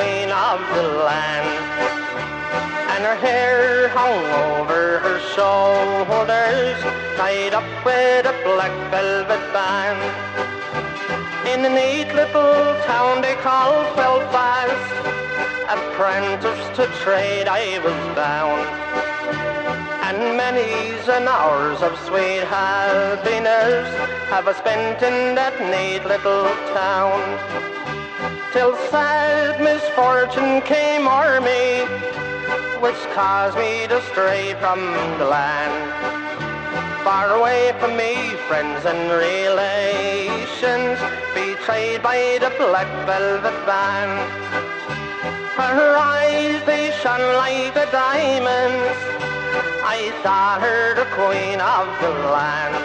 queen of the land. And her hair hung over her shoulders, tied up with a black velvet band. In a neat little town they call Belfast, apprentice to trade I was bound. And many's an hours of sweet happiness have I spent in that neat little town, till sad misfortune came o'er me, which caused me to stray from the land. Far away from me, friends and relations, betrayed by the black velvet band. Her eyes, they shone like the diamonds, I thought her the queen of the land.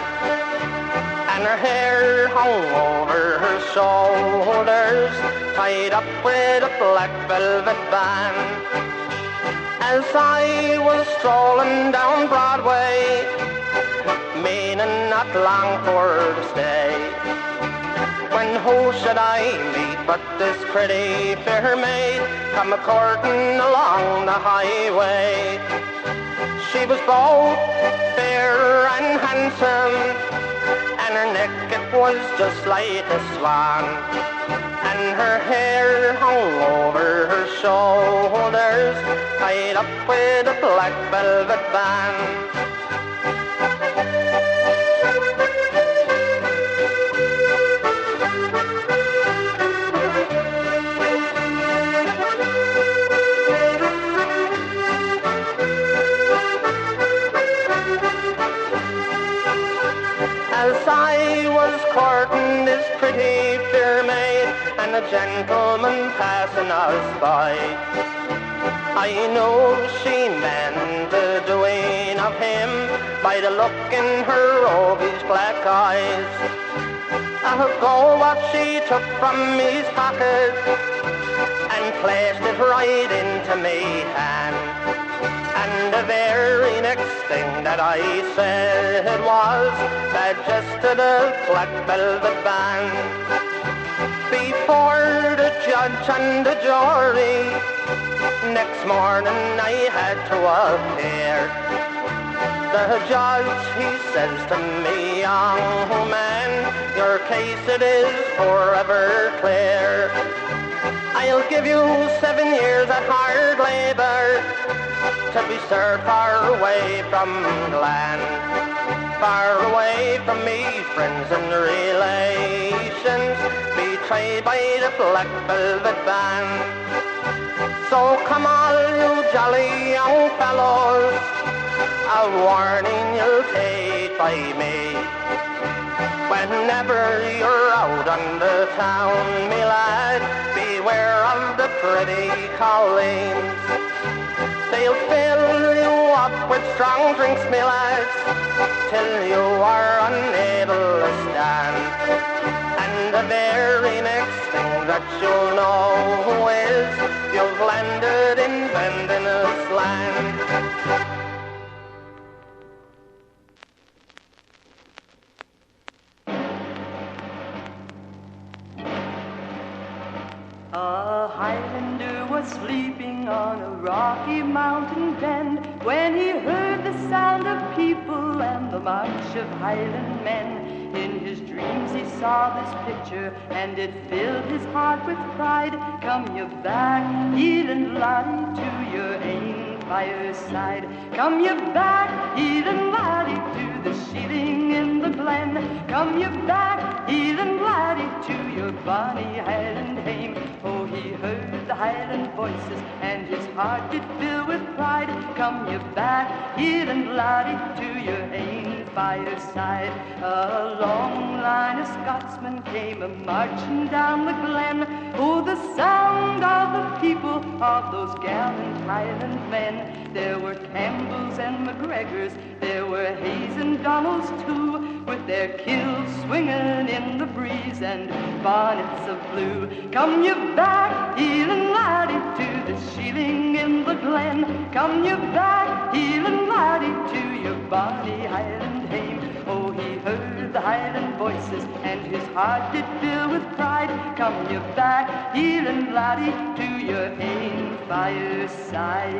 And her hair hung over her shoulders, tied up with a black velvet band. As I was strolling down Broadway, meaning not long for to stay, when who should I meet but this pretty fair maid come a-courting along the highway. She was both fair and handsome, and her neck it was just like a swan, and her hair hung over her shoulders, tied up with a black velvet band. As I was courting this pretty fair maid, and a gentleman passing us by, I know she meant the doing of him by the look in her roguish black eyes. Go what she took from his pocket and placed it right into me hand. And the very next thing that I said was that just to the black velvet band. Before the judge and the jury, next morning I had to appear. The judge, he says to me, young man, your case it is forever clear. I'll give you 7 years at hard labor to be served far away from the land, far away from me, friends and relations, betrayed by the black velvet band. So come all you jolly young fellows, a warning you'll take by me. Whenever you're out on the town, me lad, beware of the pretty colleens. They'll fill you up with strong drinks, me lads, till you are unable to stand. And the very next thing that you'll know is you've landed in Vendinous land. A Highlander was sleeping on a rocky mountain bend when he heard the sound of people and the march of Highland men. In his dreams he saw this picture and it filled his heart with pride. Come you back, Elan laddie, to your ain fireside. Come you back, Elan laddie, to the shieling in the glen. Come you back, Elan laddie, to your bonny Highland hame. Oh, he heard the Highland voices and his heart did fill with pride. Come you back, Elan laddie, to your ain fireside. A long line of Scotsmen came a-marching down the glen. Oh, the sound of the people of those gallant Highland men. There were Campbells and McGregors, there were Hayes and Donalds too, with their kills swinging in the breeze and bonnets of blue. Come you back, Elan laddie, to the shieling in the glen. Come you back, Elan laddie, to your bonny Highland hame. Oh, he heard the Highland voices voices, and his heart did fill with pride. Come you back, heeling laddie, to your ain fireside.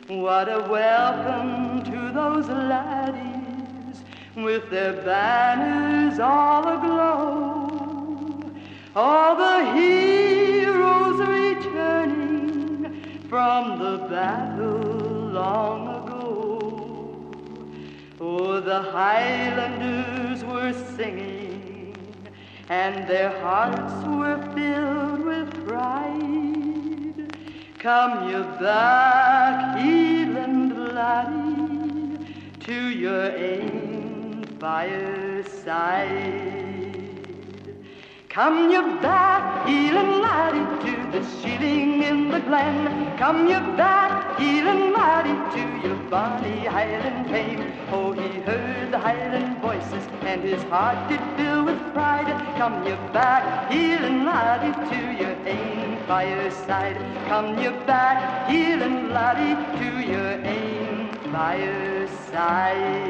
What a welcome to those laddies, with their banners all aglow. All the heroes returning from the battle long ago. Oh, the Highlanders were singing, and their hearts were filled with pride. Come you back, Heeland laddie, to your ain fireside. Come you back, Heeland laddie, to the shieling in the glen. Come you back, Heeland laddie, to your bonny Highland fame. Oh, he heard the Highland voices, and his heart did fill with pride. Come you back, Heeland laddie, to your ain fireside. Come you back, Heeland laddie, to your ain fireside.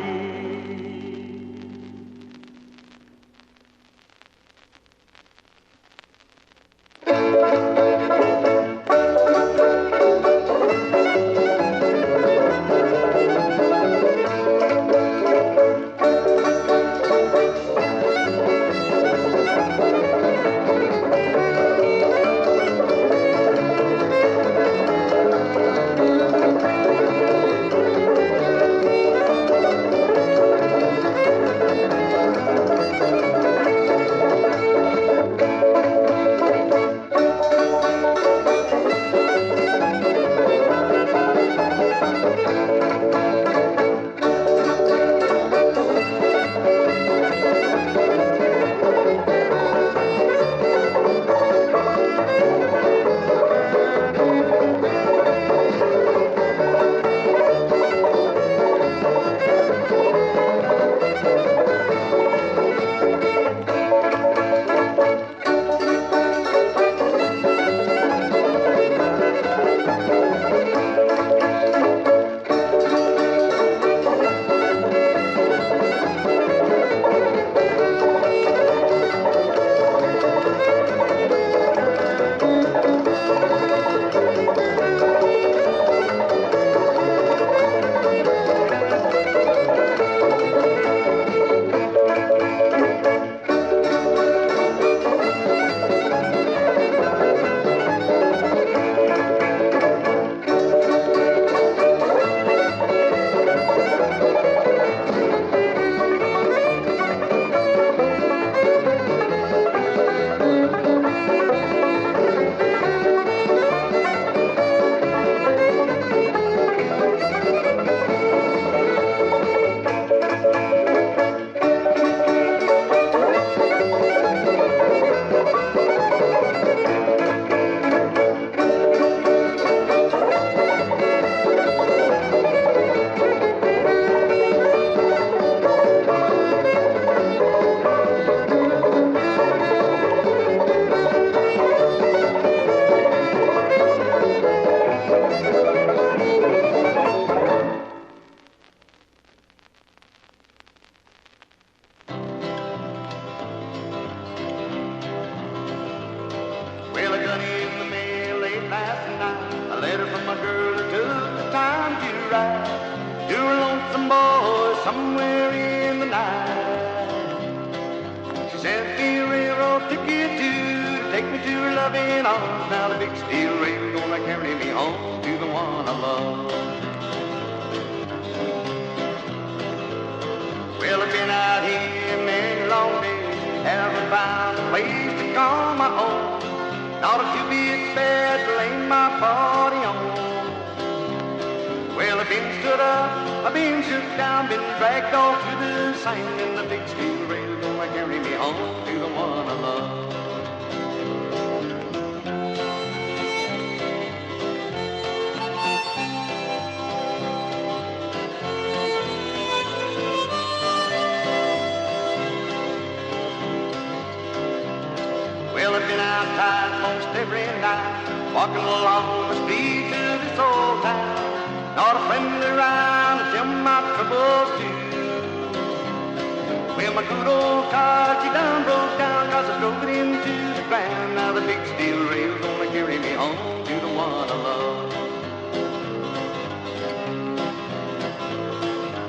Well, my good old car, she done broke down 'cause I drove it into the ground. Now the big steel rail's gonna carry me home to the one I love.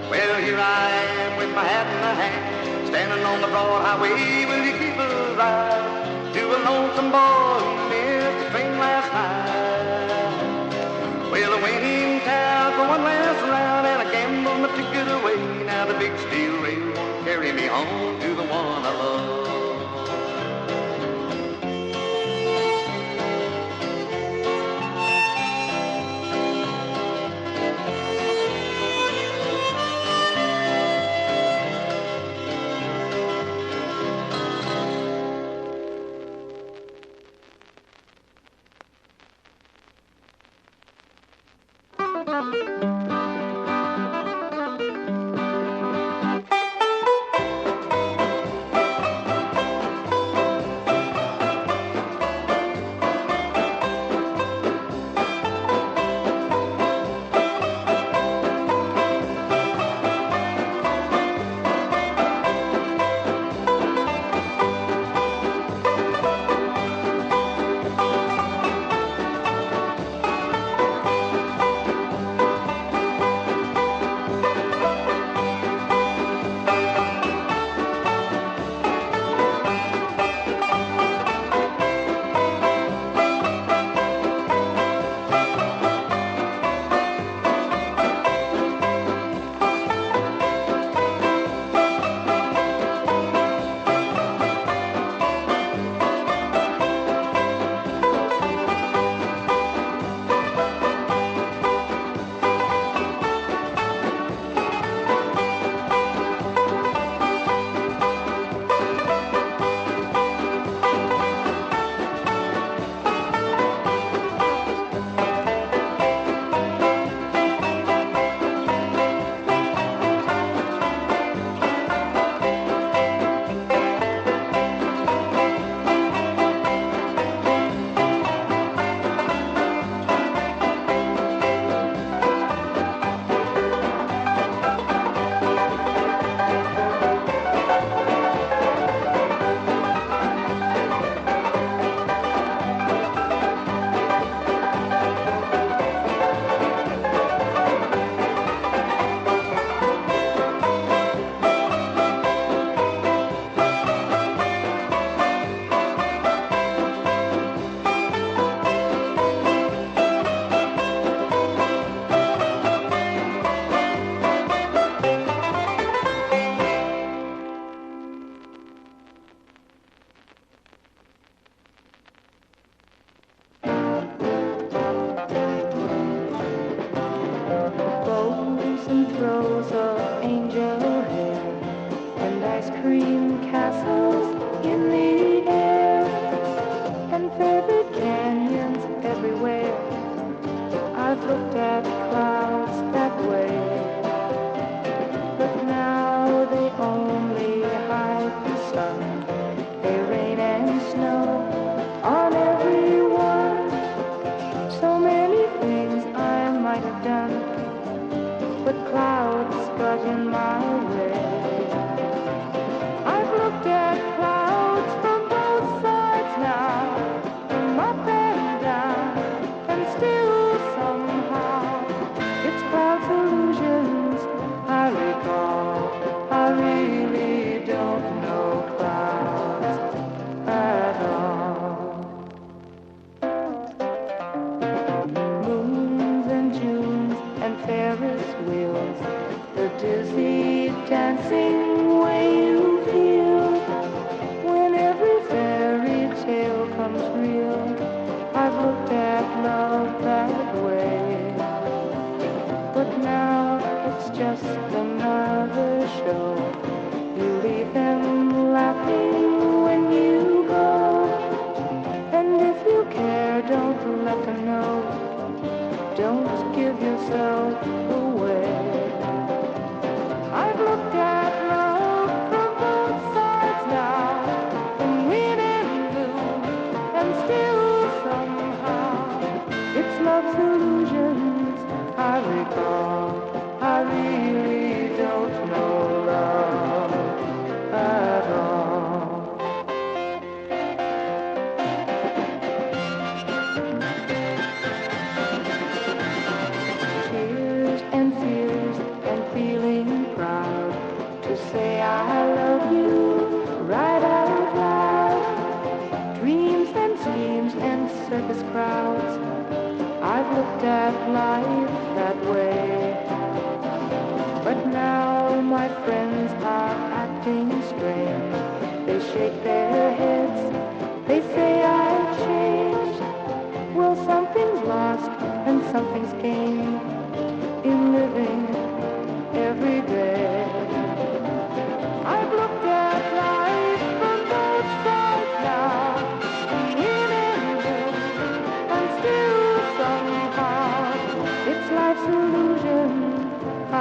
Well, here I am with my hat in my hand, standing on the broad highway. Will you keep a ride to a lonesome boy who missed the train last night? Well, I went in town for one last round and I gambled my ticket away. Now the big steel rail won't carry me home to the one I love.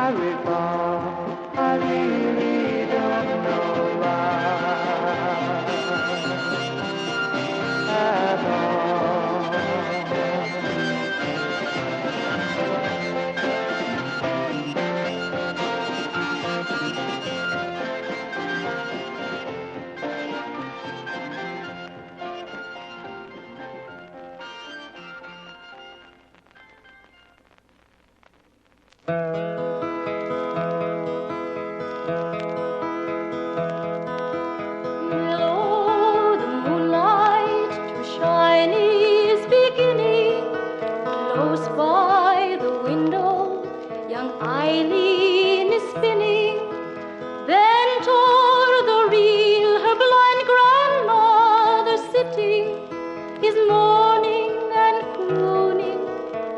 I recall, I really don't know why at all. Below the moonlight, too shiny is beginning. Close by the window, young Eileen is spinning. Bent o'er the reel, her blind grandmother sitting is mourning and crooning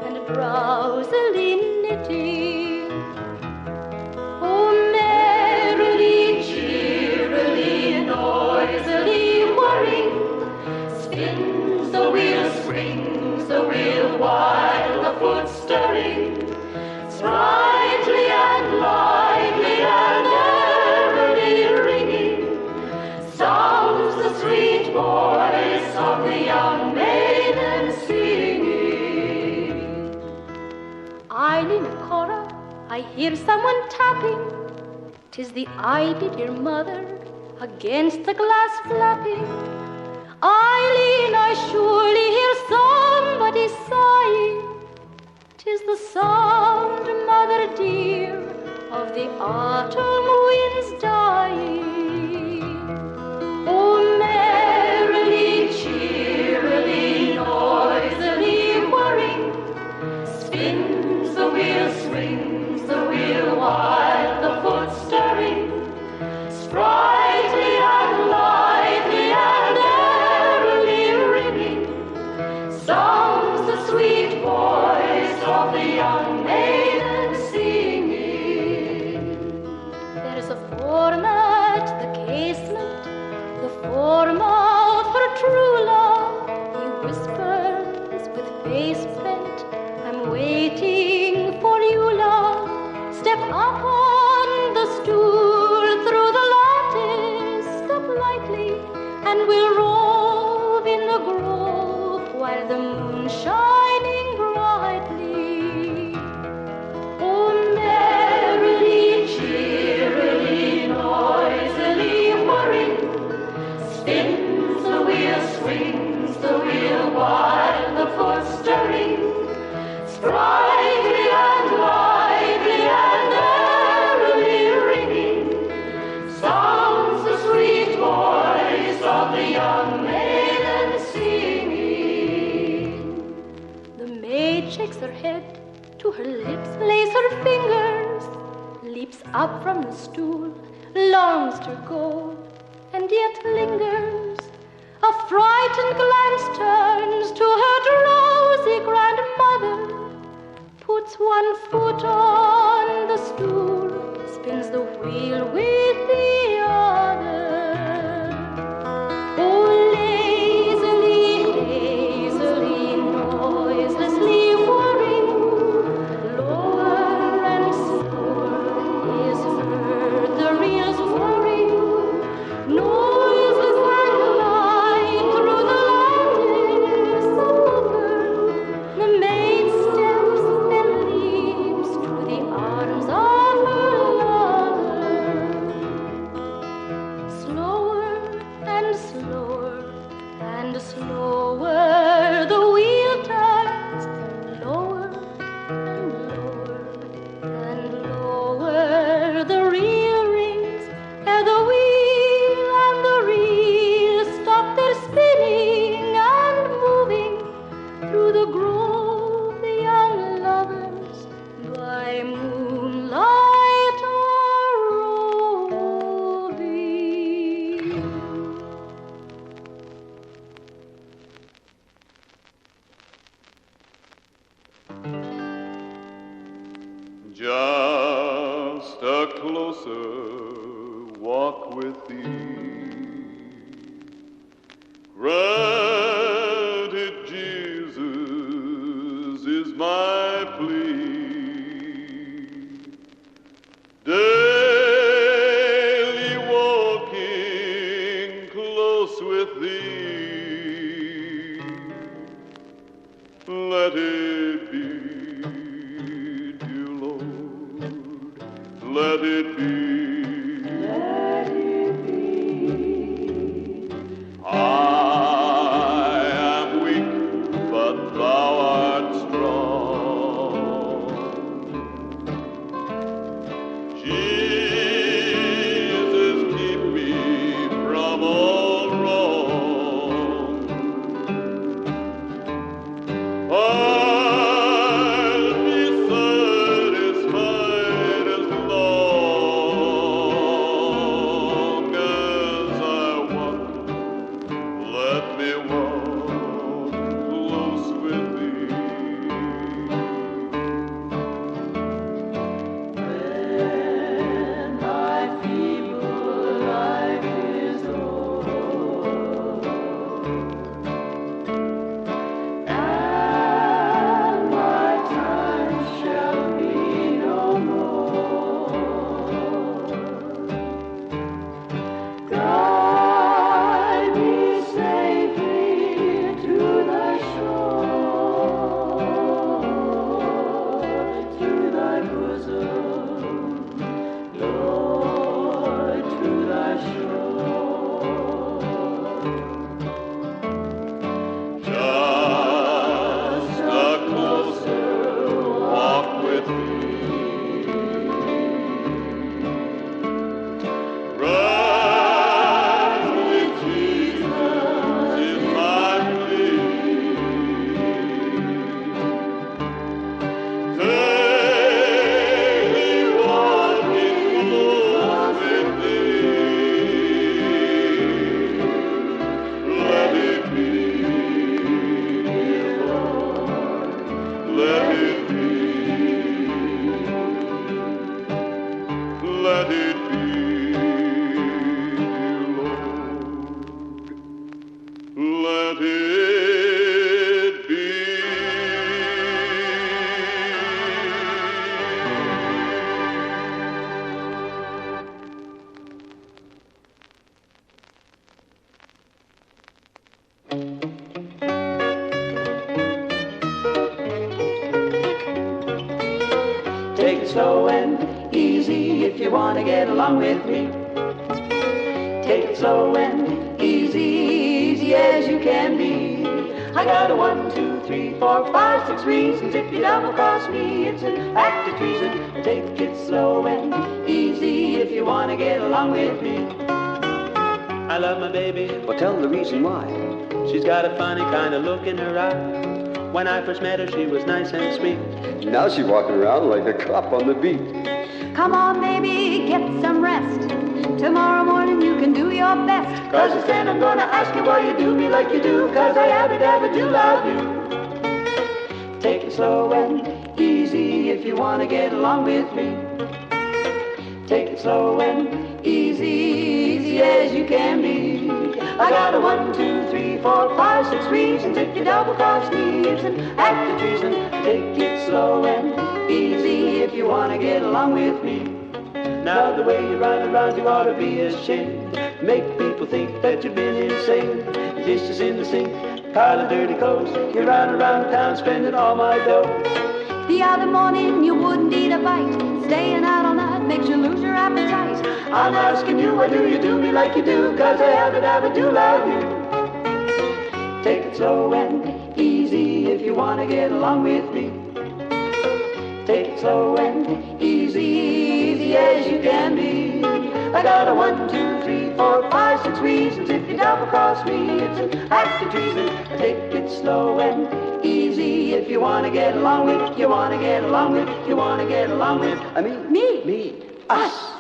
and drowsily knitting. Oh, merrily, cheerily, noisily whirring, spins the wheel, swings the wheel, while the foot stirring, sprightly and lively and early ringing, sounds the sweet voice of the young maiden singing. Eileen and Cora, I hear someone tapping. 'Tis the ivy, dear mother, against the glass flapping. Eileen, I surely hear somebody sighing. 'Tis the sound, mother dear, of the autumn winds dying. Oh, merrily, cheerily, noisily whirring, spins the wheel, swings the wheel, while the foot stirring, sprightly and lively and early ringing, sounds the sweet voice of the young maiden singing. There's a form at the casement, the form of her true love. He whispers with face bent, I'm waiting for you, love. Step up on the stool through the lattice, step lightly, and we'll rove in the grove while the moon shining brightly. Oh, merrily, cheerily, noisily whirring, spins the wheel, swings the wheel, while the foot stirring, sprightly and lively and early ringing, sounds the sweet voice of the young maiden singing. The maid shakes her head, to her lips lays her fingers, leaps up from the stool, longs to go, and yet lingers. A frightened glance turns to her drowsy grandmother, puts one foot on the stool, spins the wheel with the other. Oh, lazily, hazily, noiselessly whirring, lower and slower is heard the reels whirring, noiseless and light through the lattice above her. The maid steps and leaps to the arms of her lover. Slower and slower and slower the wheel turns, lower and lower and lower the reel rings, ere the wheel and the reel stop their spinning and moving through the grove. The young lovers by moonlight are roving. Just a closer walk with thee. Granted, Jesus is my plea. let it be. Let it be. I am weak, but thou art strong. Jesus, keep me from all wrong. I'll be satisfied as long as I walk. Let me walk close with thee. When my feeble life is o'er, and my time shall be no more, guide me safely to thy shore, to thy bosom, Lord, to thy shore. Just a closer walk with me. Run with Jesus is my plea. Daily walking close with thee. Let it be, dear Lord, let it be. Let it be, dear Lord, let it be. Take it slow and easy if you want to get along with me. Take it slow and easy, easy as you can be. I got a 1, 2, 3, 4, 5, 6 reasons. If you double cross me, it's an act of treason. Take it slow and easy if you want to get along with me. I love my baby. Well, tell the reason why. She's got a funny kind of look in her eye. When I first met her, she was nice and sweet. Now she's walking around like a cop on the beat. Come on, baby, get some rest. Tomorrow morning you can do your best. Cause instead I'm gonna ask you why you do me like you do. Cause I ever do love you. Take it slow and easy if you wanna get along with me. Take it slow and easy, easy as you can be. I got a 1, 2, 3, 4, 5, 6 reasons. If you double cross me, it's an act of treason. Take it slow and easy if you wanna get along with me. Now the way you run around, you ought to be ashamed. Make people think that you've been insane. Dishes in the sink, pile of dirty clothes. You run around town spending all my dough. The other morning you wouldn't eat a bite. Staying out all night makes you lose your appetite. I'm asking you, why do you do me like you do? Cause I ever do love you. Take it slow and easy if you wanna get along with me. Take it slow and easy, easy as you can be. I got a 1, 2, 3, 4, 5, 6 reasons. If you double cross me, it's an act of treason. Take it slow and easy if you wanna get along with, you wanna get along with, you wanna get along with. I mean, me, us.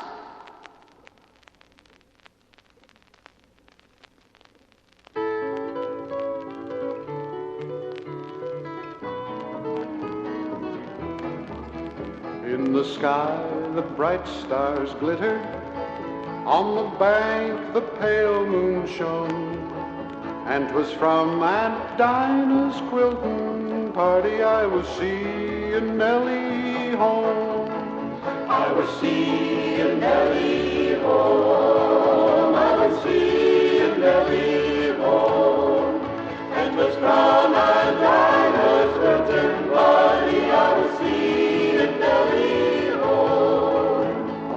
In the sky the bright stars glittered, on the bank the pale moon shone, and 'twas from Aunt Dinah's quilting party I was seeing Nellie home. I was seeing Nellie home, I was seeing Nellie home, and 'twas from Aunt Dinah's quilting party I was seeing Nellie home.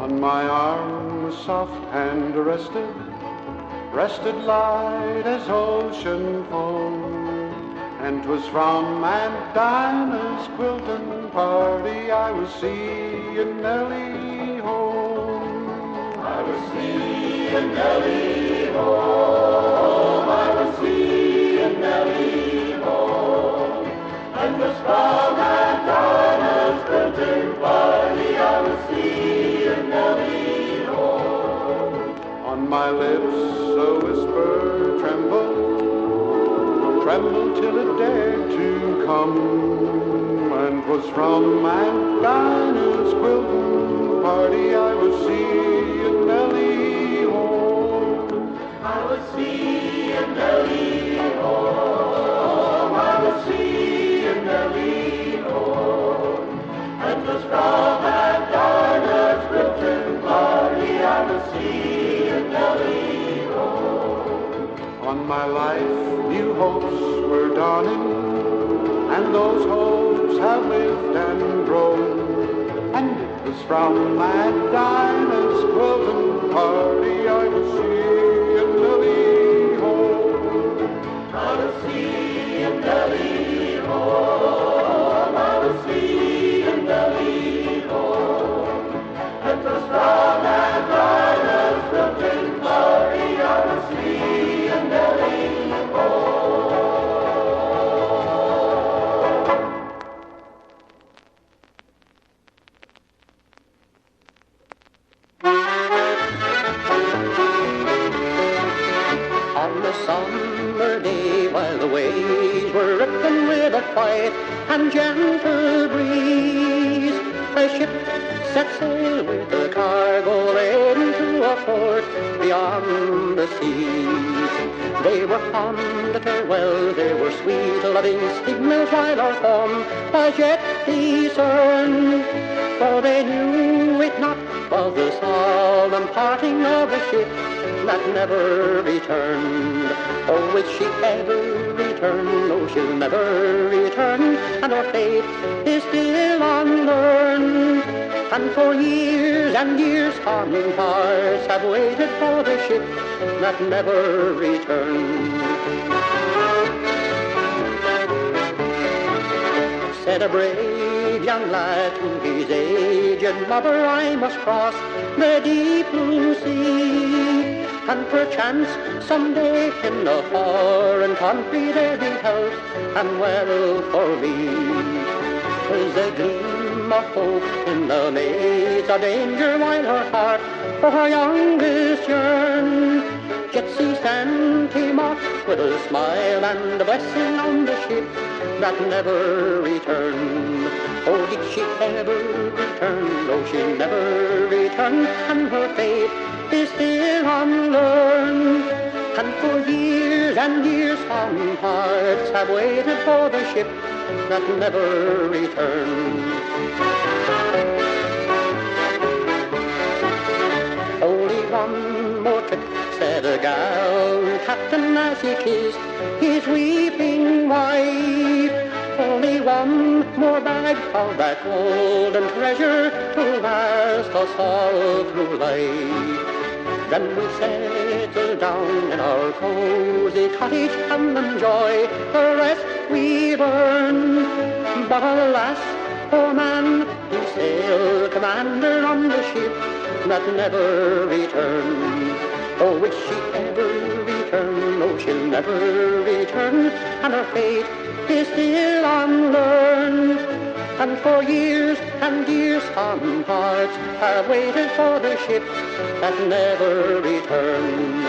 soft and rested light as ocean foam. And 'twas from Aunt Dinah's quilting party I was seeing Nellie home. I was seeing Nellie home. I was seeing Nellie home. And 'twas from Aunt Dinah's quilting party I was seeing Nellie home. On my lips a whisper trembled till it dared to come, and 'twas from Aunt Dinah's quilting party I was seeing Nellie home. I was seeing Nellie home. I was seeing Nellie home. And 'twas from Aunt Dinah's quilting party I was seeing Nellie home. On my life new hopes were dawning, and those hopes have lived and grown. And it was from Aunt Dinah's quilting party I was seeing Nellie home. I was seeing Nellie home. I was seeing Nellie home. And it was from Aunt Dinah's quilting party I was seeing Nellie home. Summer day, while the waves were rippling with a quiet and gentle breeze, a ship set sail with a cargo laden to a port beyond the seas. They were fond of her well, they were sweet, loving signals while our home was yet discerned, for they knew it not was the solemn parting of a ship that never returned. Oh, will she ever return? Oh, she'll never return, and her fate is still unlearned. And for years and years some hearts have waited for the ship that never returned. Said a brave young lad to his aged mother, I must cross the deep blue sea, and perchance someday in a foreign country there be health and well for me. 'Tis a gleam of hope in the maze of danger, while her heart for her youngest yearn. Yet she sent him off with a smile and a blessing on the ship that never returned. Oh, did she ever return? Oh, she never returned, and her fate is still unlearned. And for years and years some hearts have waited for the ship that never returned. Only one more trip, said a gallant captain as he kissed his weeping wife. Only one more bag of that golden treasure to last us all through life. Then we settle down in our cozy cottage and enjoy the rest we've earned. But alas, poor man, he sailed commander on the ship that never returned. Oh, will she ever return? Oh, she'll never return, and her fate is still unlearned. And for years and years some hearts have waited for the ship that never returned.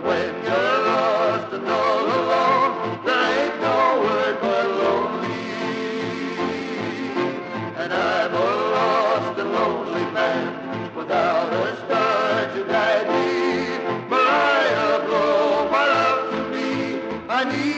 But when you're lost and all alone, there ain't no word but lonely. And I'm a lost and lonely man without a star to guide me. Mariah, blow my love to me. I need